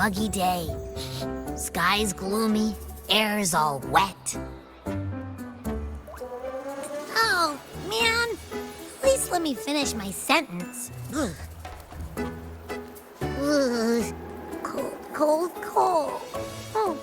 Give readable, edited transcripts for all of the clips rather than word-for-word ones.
muggy day. Sky's gloomy, air's all wet. Oh, man. At least let me finish my sentence. Ugh. Ugh. Cold, cold, cold. Oh.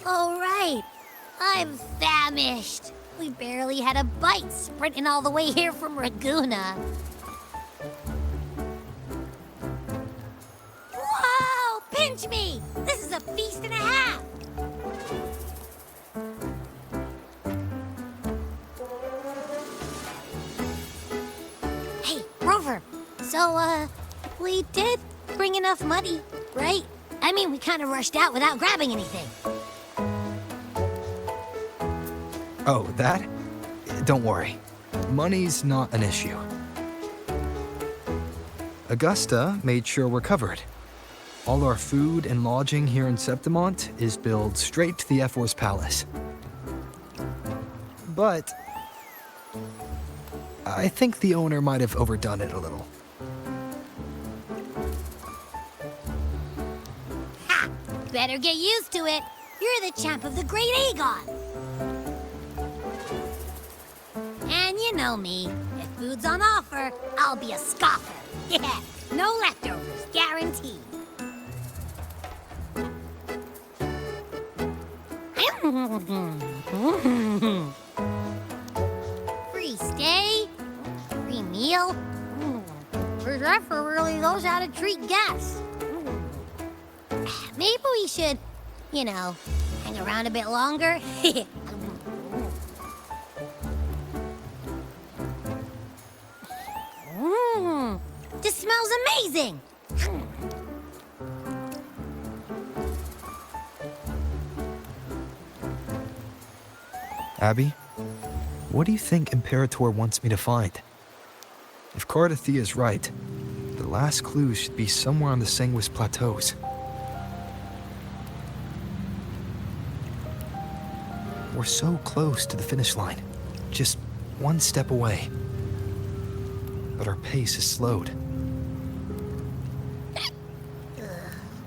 All right. I'm famished. We barely had a bite sprinting all the way here from Ragoona. Whoa! Pinch me! This is a feast and a half! Hey, Rover. So, we did bring enough money, right? I mean, we kind of rushed out without grabbing anything. Oh, that? Don't worry. Money's not an issue. Augusta made sure we're covered. All our food and lodging here in Septimont is billed straight to the F4's palace. But I think the owner might have overdone it a little. Ha! Better get used to it. You're the champ of the Great Aegon. And you know me. If food's on offer, I'll be a scoffer. Yeah, no leftovers, guaranteed. Free stay, free meal. This effort really knows how to treat guests. Maybe we should, hang around a bit longer. This smells amazing! Abby, what do you think Imperator wants me to find? If Cardathea's right, the last clue should be somewhere on the Sanguis Plateaus. We're so close to the finish line, just one step away. But our pace is slowed.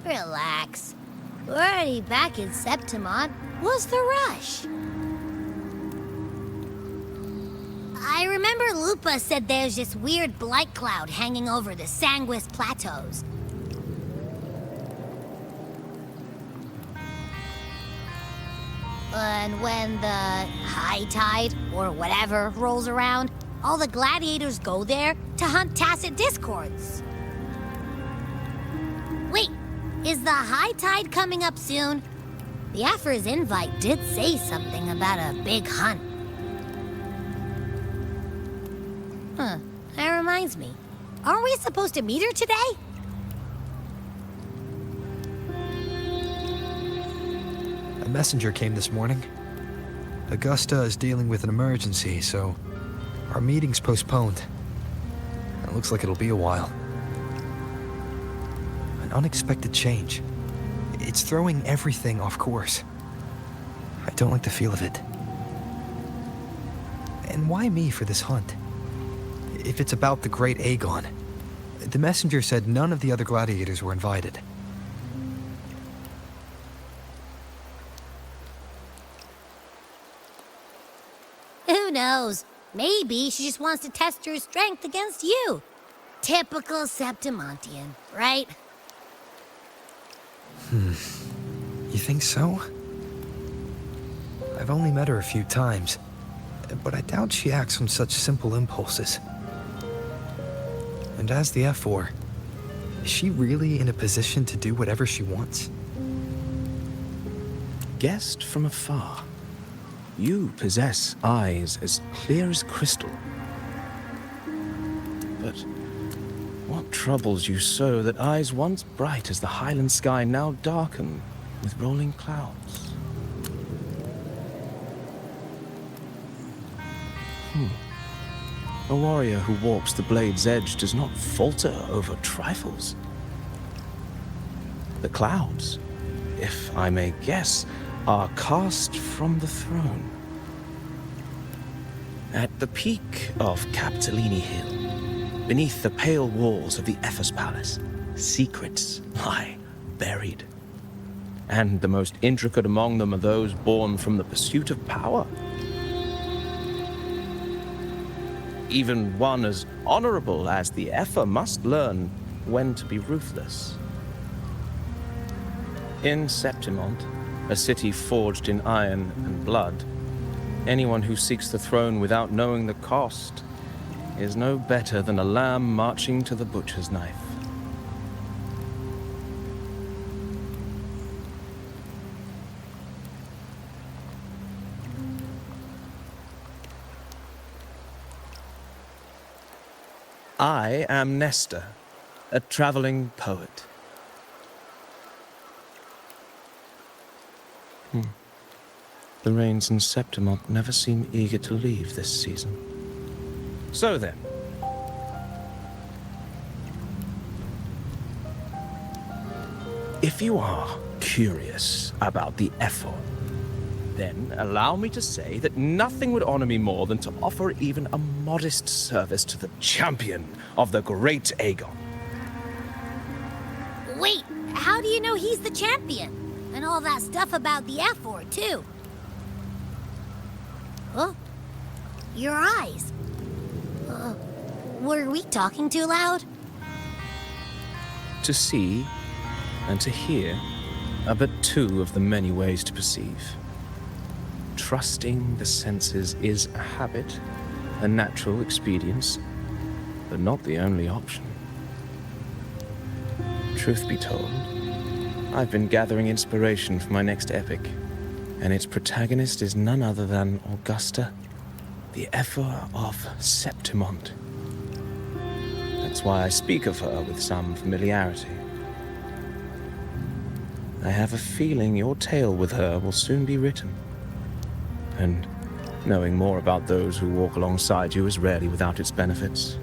Relax. We're already back in Septimont. What's the rush? I remember Lupa said there's this weird blight cloud hanging over the Sanguis Plateaus. And when the high tide, or whatever, rolls around, all the gladiators go there to hunt tacit discords. Wait, is the high tide coming up soon? The Afra's invite did say something about a big hunt. Huh, that reminds me. Aren't we supposed to meet her today? A messenger came this morning. Augusta is dealing with an emergency, so our meeting's postponed. It looks like it'll be a while. An unexpected change. It's throwing everything off course. I don't like the feel of it. And why me for this hunt? If it's about the Great Aegon, the messenger said none of the other gladiators were invited. Who knows? Maybe she just wants to test her strength against you. Typical Septimontian, right? You think so? I've only met her a few times, but I doubt she acts on such simple impulses. And as the F4, is she really in a position to do whatever she wants? Guessed from afar, you possess eyes as clear as crystal. But what troubles you so that eyes once bright as the highland sky now darken with rolling clouds? A warrior who walks the blade's edge does not falter over trifles. The clouds, if I may guess, are cast from the throne. At the peak of Capitolini Hill, beneath the pale walls of the Ephes Palace, secrets lie buried. And the most intricate among them are those born from the pursuit of power. Even one as honorable as the Epher must learn when to be ruthless. In Septimont, a city forged in iron and blood, anyone who seeks the throne without knowing the cost is no better than a lamb marching to the butcher's knife. I am Nestor, a traveling poet. The rains in Septimont never seem eager to leave this season. So then, if you are curious about the Epher, then allow me to say that nothing would honor me more than to offer even a modest service to the champion of the great Aegon. Wait, how do you know he's the champion? And all that stuff about the F4, too. Huh? Your eyes. Were we talking too loud? To see and to hear are but two of the many ways to perceive. Trusting the senses is a habit, a natural expedience, but not the only option. Truth be told, I've been gathering inspiration for my next epic, and its protagonist is none other than Augusta, the Epher of Septimont. That's why I speak of her with some familiarity. I have a feeling your tale with her will soon be written. And knowing more about those who walk alongside you is rarely without its benefits.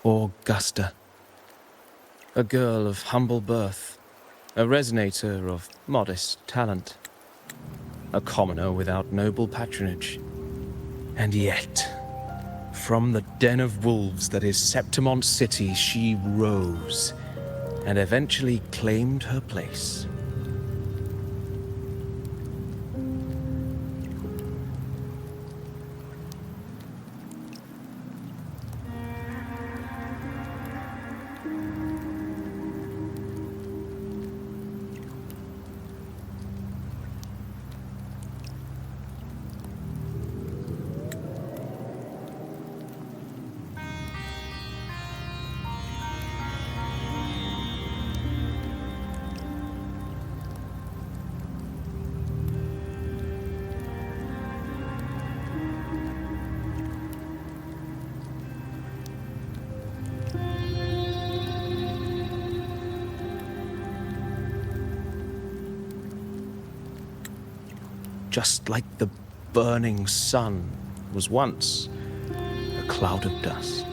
Augusta. A girl of humble birth, a resonator of modest talent, a commoner without noble patronage. And yet, from the den of wolves that is Septimont City, she rose and eventually claimed her place. Just like the burning sun was once a cloud of dust.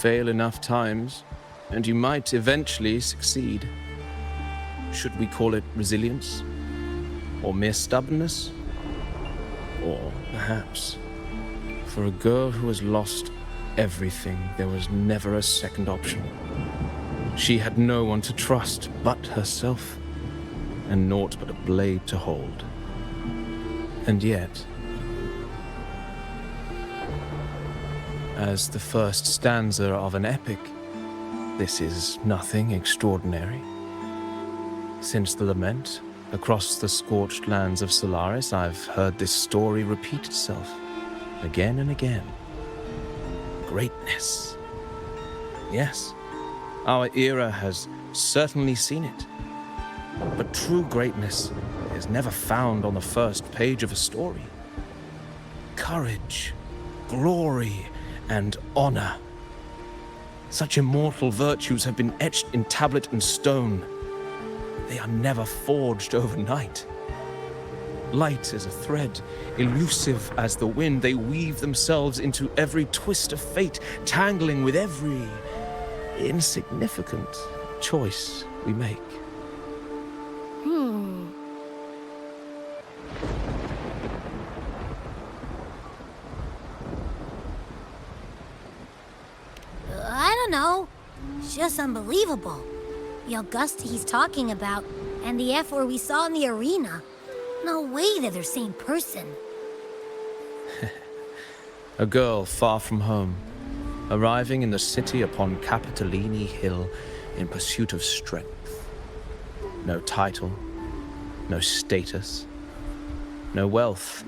fail enough times, and you might eventually succeed. Should we call it resilience? Or mere stubbornness? Or perhaps, for a girl who has lost everything, there was never a second option. She had no one to trust but herself, and naught but a blade to hold. And yet, as the first stanza of an epic, this is nothing extraordinary. Since the lament, across the scorched lands of Solaris, I've heard this story repeat itself, again and again. Greatness. Yes, our era has certainly seen it. But true greatness is never found on the first page of a story. Courage, glory, and honor. Such immortal virtues have been etched in tablet and stone. They are never forged overnight. Light as a thread, elusive as the wind, they weave themselves into every twist of fate, tangling with every insignificant choice we make. I don't know. It's just unbelievable. The Augusta he's talking about, and the F we saw in the arena. No way they're the same person. A girl far from home, arriving in the city upon Capitolini Hill in pursuit of strength. No title, no status, no wealth.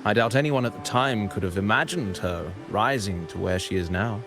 I doubt anyone at the time could have imagined her rising to where she is now.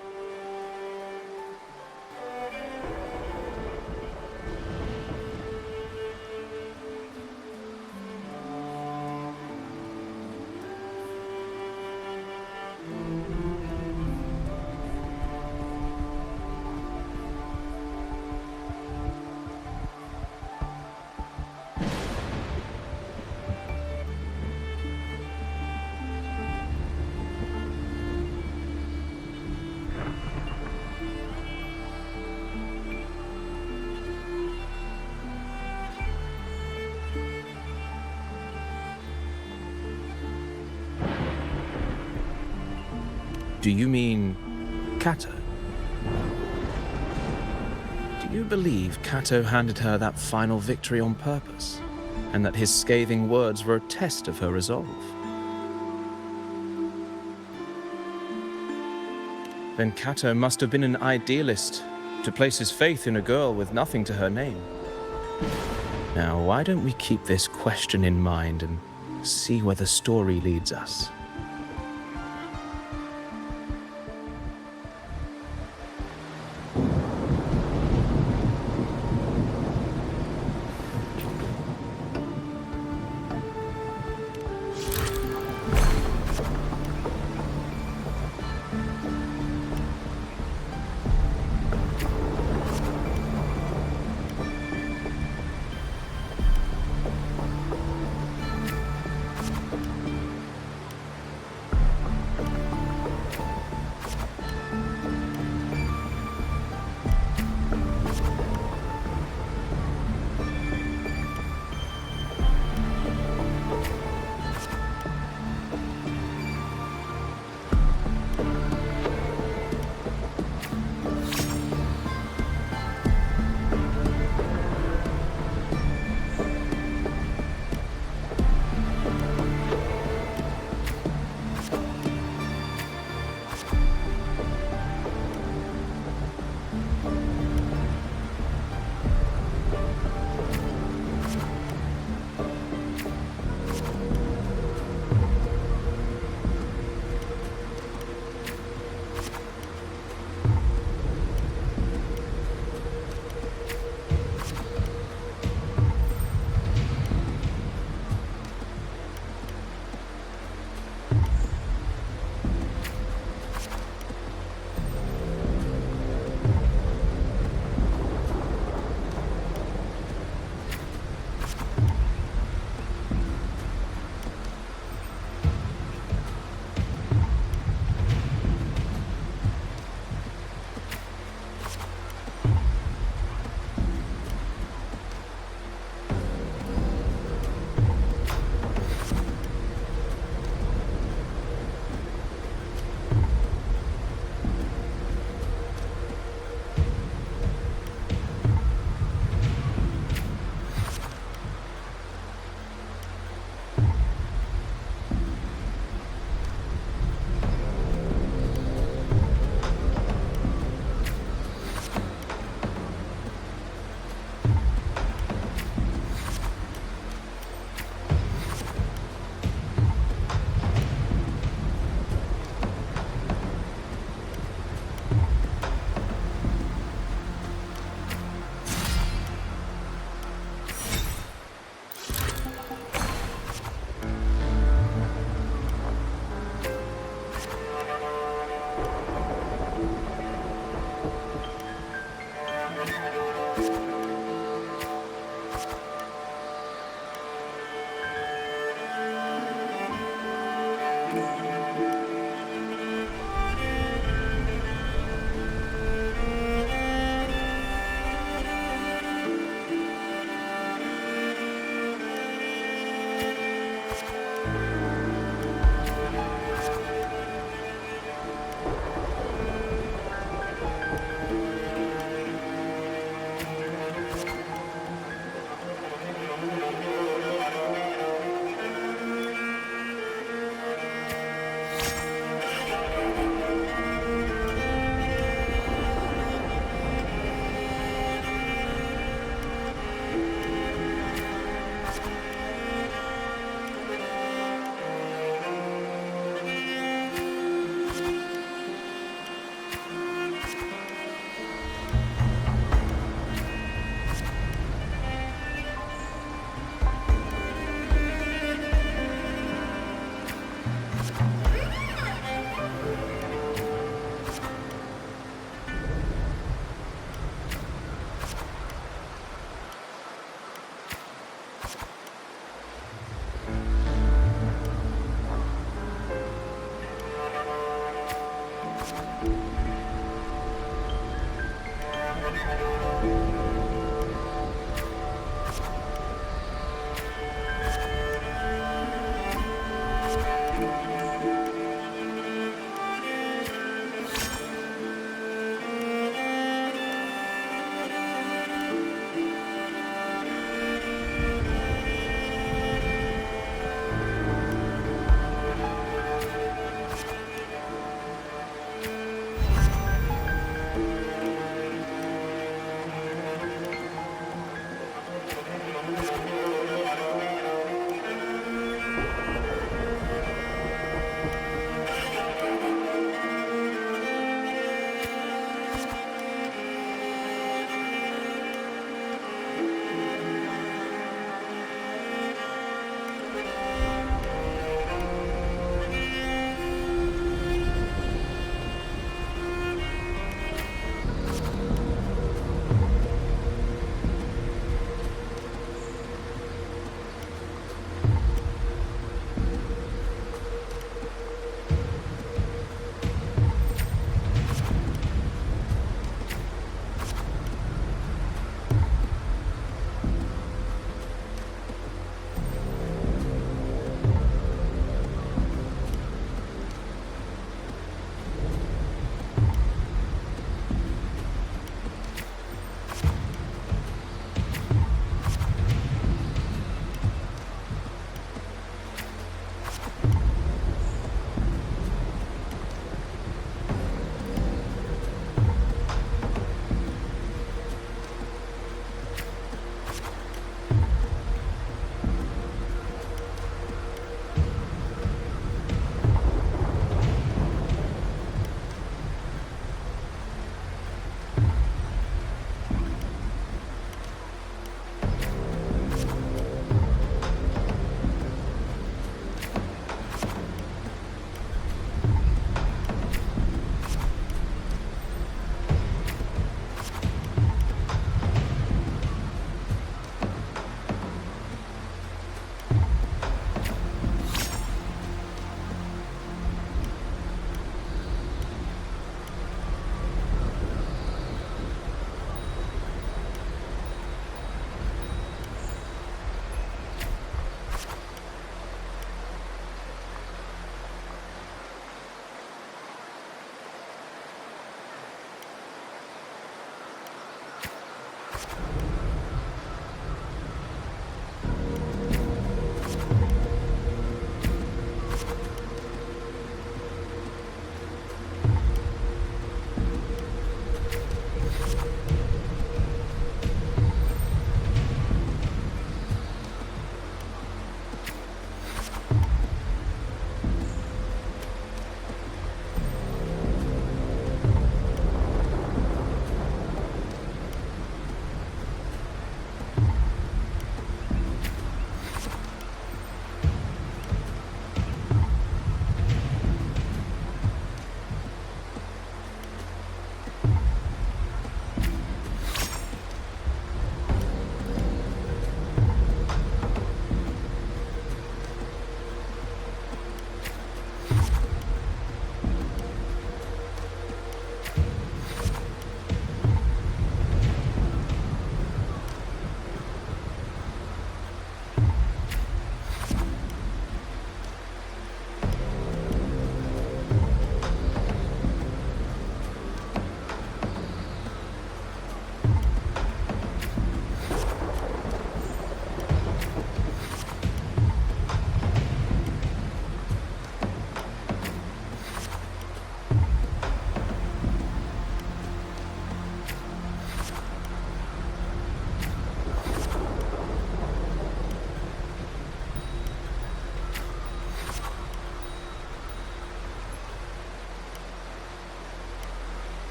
Do you mean Kato? Do you believe Kato handed her that final victory on purpose, and that his scathing words were a test of her resolve? Then Kato must have been an idealist to place his faith in a girl with nothing to her name. Now, why don't we keep this question in mind and see where the story leads us?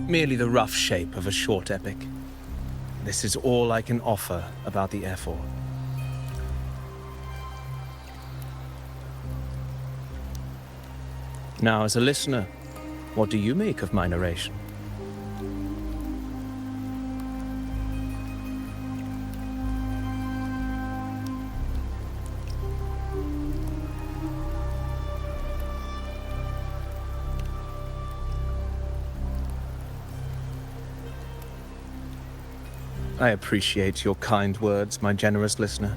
merely the rough shape of a short epic. This is all I can offer about the F4. Now, as a listener, what do you make of my narration? I appreciate your kind words, my generous listener.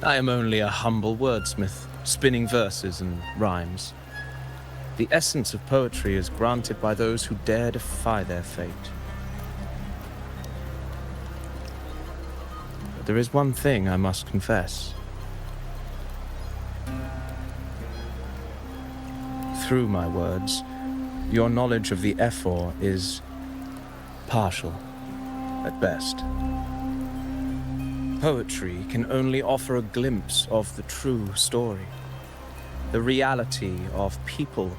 I am only a humble wordsmith, spinning verses and rhymes. The essence of poetry is granted by those who dare defy their fate. But there is one thing I must confess. Through my words, your knowledge of the F4 is partial, at best. Poetry can only offer a glimpse of the true story, the reality of people,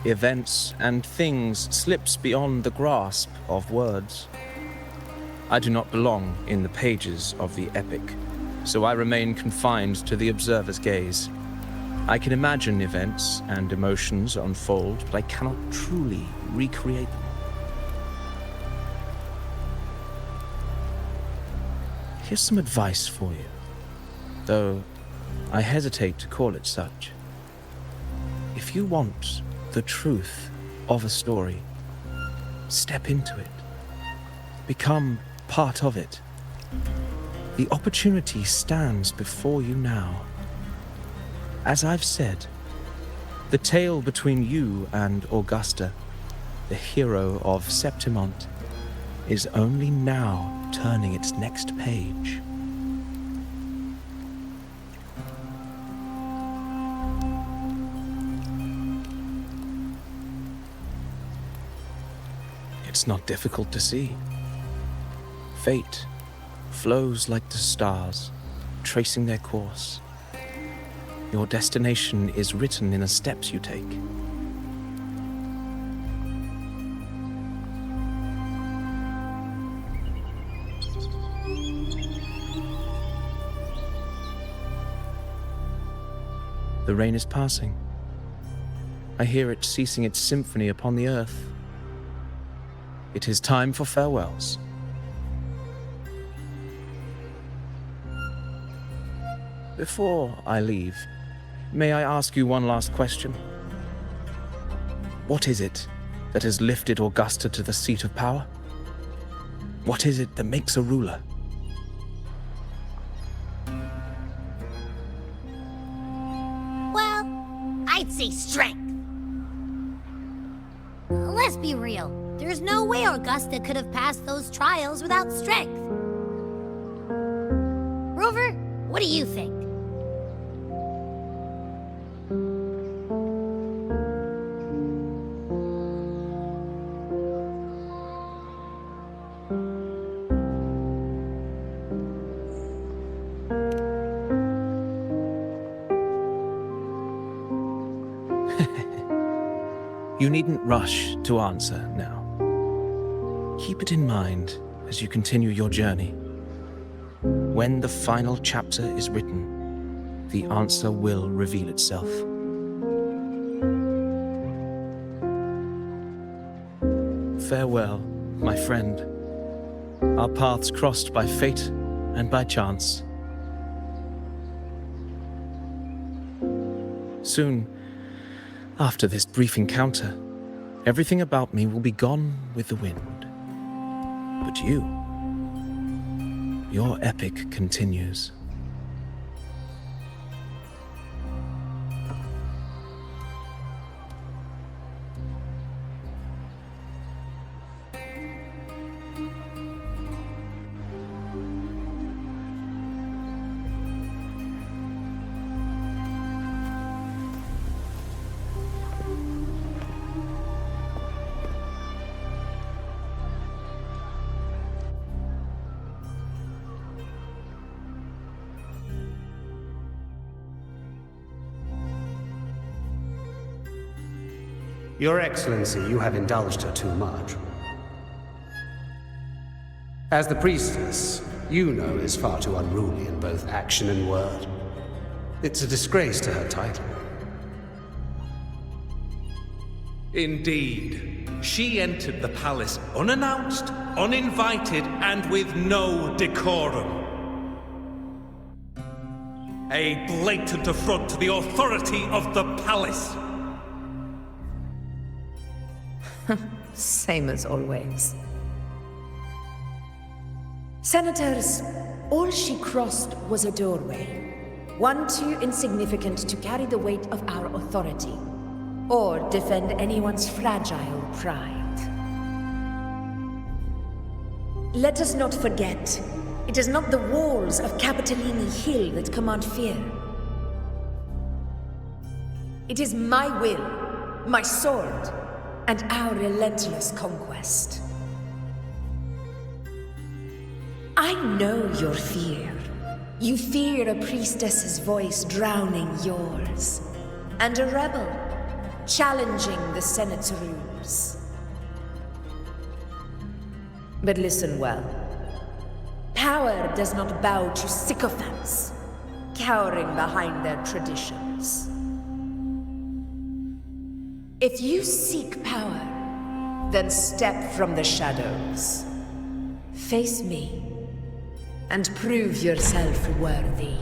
events, and things slips beyond the grasp of words. I do not belong in the pages of the epic, so I remain confined to the observer's gaze. I can imagine events and emotions unfold, but I cannot truly recreate them. Here's some advice for you, though I hesitate to call it such. If you want the truth of a story, step into it. Become part of it. The opportunity stands before you now. As I've said, the tale between you and Augusta, the hero of Septimont, is only now turning its next page. It's not difficult to see. Fate flows like the stars, tracing their course. Your destination is written in the steps you take. The rain is passing. I hear it ceasing its symphony upon the earth. It is time for farewells. Before I leave, may I ask you one last question? What is it that has lifted Augusta to the seat of power? What is it that makes a ruler? I'd say strength. Let's be real. There's no way Augusta could have passed those trials without strength. Rover, what do you think? You needn't rush to answer now. Keep it in mind as you continue your journey. When the final chapter is written, the answer will reveal itself. Farewell, my friend. Our paths crossed by fate and by chance. Soon, after this brief encounter, everything about me will be gone with the wind. But you, your epic continues. Your Excellency, you have indulged her too much. As the priestess, Yuno is far too unruly in both action and word. It's a disgrace to her title. Indeed. She entered the palace unannounced, uninvited, and with no decorum. A blatant affront to the authority of the palace. Same as always. Senators, all she crossed was a doorway. One too insignificant to carry the weight of our authority, or defend anyone's fragile pride. Let us not forget, it is not the walls of Capitolini Hill that command fear. It is my will, my sword, and our relentless conquest. I know your fear. You fear a priestess's voice drowning yours, and a rebel challenging the Senate's rules. But listen well. Power does not bow to sycophants, cowering behind their traditions. If you seek power, then step from the shadows. Face me, and prove yourself worthy.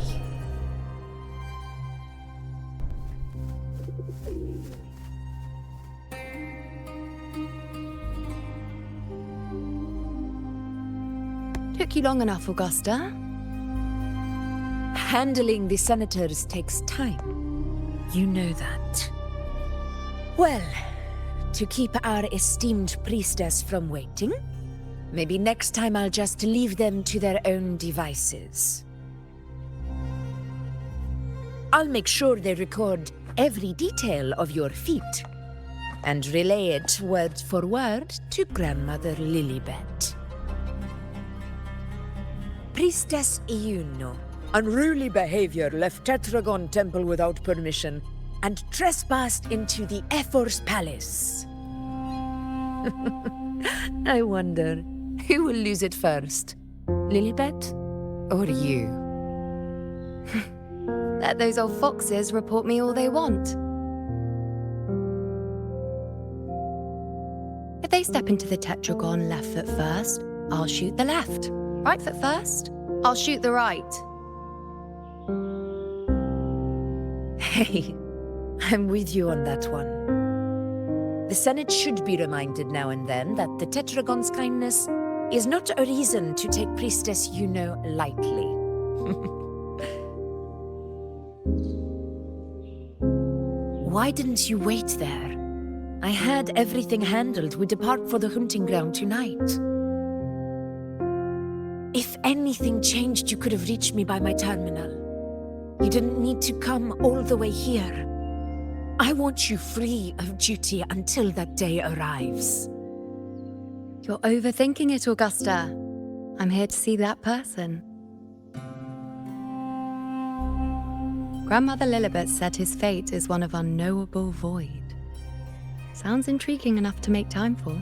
Took you long enough, Augusta. Handling the senators takes time. You know that. Well, to keep our esteemed priestess from waiting, maybe next time I'll just leave them to their own devices. I'll make sure they record every detail of your feat, and relay it word for word to Grandmother Lilibet. Priestess Iuno. Unruly behavior left Tetragon Temple without permission and trespassed into the Ephor's palace. I wonder, who will lose it first? Lilibet or you? Let those old foxes report me all they want. If they step into the tetragon left foot first, I'll shoot the left. Right foot first, I'll shoot the right. Hey, I'm with you on that one. The Senate should be reminded now and then that the Tetragon's kindness is not a reason to take Priestess Yuno lightly. Why didn't you wait there? I had everything handled. We depart for the hunting ground tonight. If anything changed, you could have reached me by my terminal. You didn't need to come all the way here. I want you free of duty until that day arrives. You're overthinking it, Augusta. I'm here to see that person. Grandmother Lilibet said his fate is one of unknowable void. Sounds intriguing enough to make time for.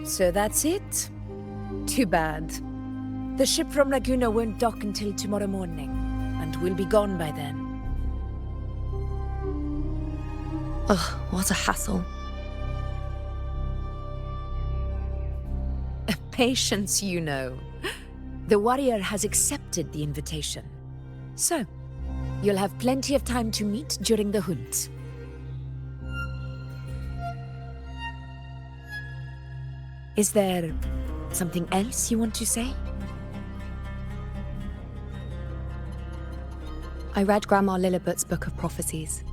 So that's it? Too bad. The ship from Laguna won't dock until tomorrow morning, and we'll be gone by then. Ugh, what a hassle. Patience, you know. The warrior has accepted the invitation. So, you'll have plenty of time to meet during the hunt. Is there something else you want to say? I read Grandma Lilibet's Book of Prophecies.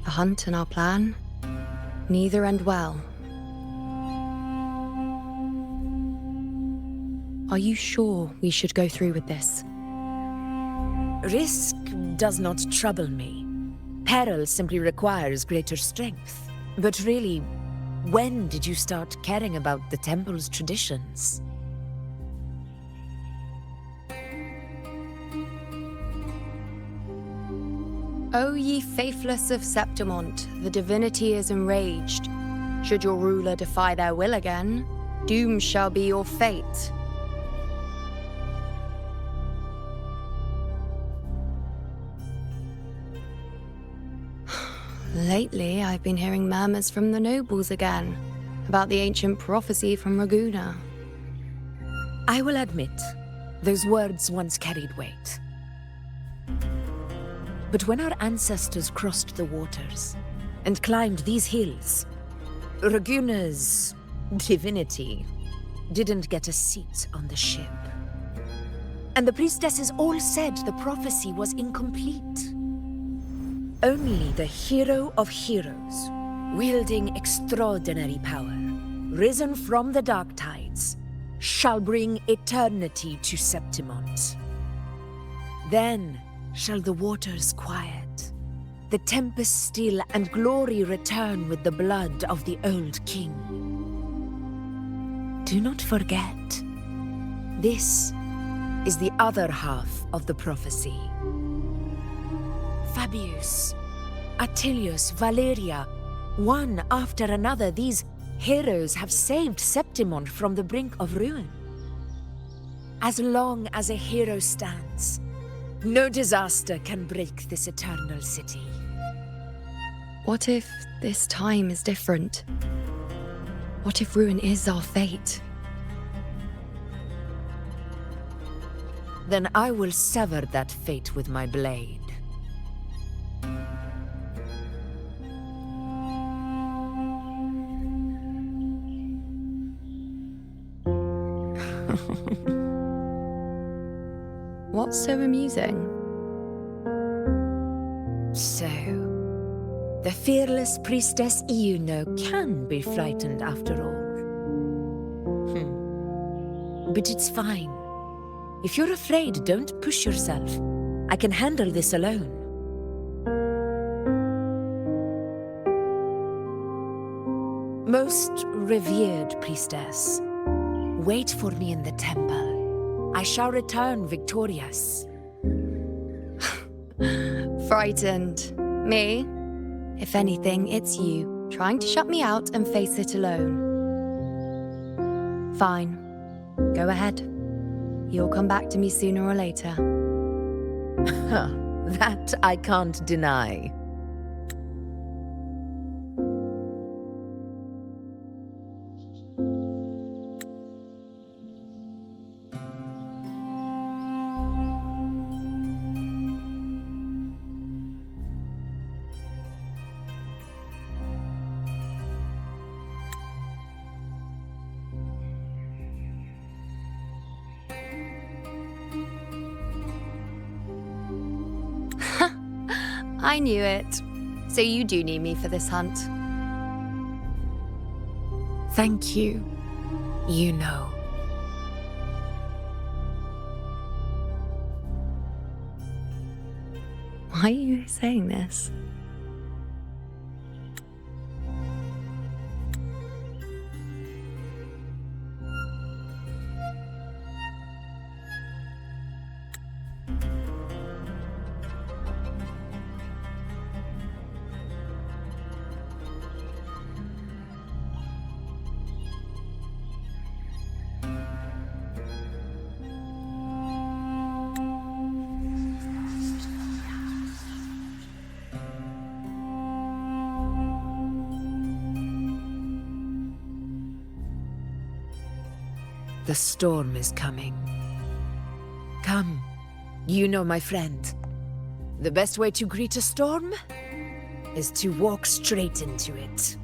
The hunt and our plan, neither end well. Are you sure we should go through with this? Risk does not trouble me. Peril simply requires greater strength. But really, when did you start caring about the temple's traditions? O ye faithless of Septimont, the divinity is enraged. Should your ruler defy their will again, doom shall be your fate. Lately, I've been hearing murmurs from the nobles again, about the ancient prophecy from Raguna. I will admit, those words once carried weight. But when our ancestors crossed the waters and climbed these hills, Raguna's divinity didn't get a seat on the ship. And the priestesses all said the prophecy was incomplete. Only the hero of heroes, wielding extraordinary power, risen from the dark tides, shall bring eternity to Septimont. Then shall the waters quiet, the tempest still, and glory return with the blood of the old king. Do not forget, this is the other half of the prophecy. Fabius, Attilius, Valeria, one after another, these heroes have saved Septimont from the brink of ruin. As long as a hero stands, no disaster can break this eternal city. What if this time is different? What if ruin is our fate? Then I will sever that fate with my blade. What's so amusing? So, the fearless priestess Iuno can be frightened after all. But it's fine. If you're afraid, don't push yourself. I can handle this alone. Most revered priestess, wait for me in the temple. I shall return victorious. Frightened. Me? If anything, it's you, trying to shut me out and face it alone. Fine. Go ahead. You'll come back to me sooner or later. That I can't deny. I knew it. So you do need me for this hunt. Thank you. You know. Why are you saying this? The storm is coming. Come, you know my friend. The best way to greet a storm is to walk straight into it.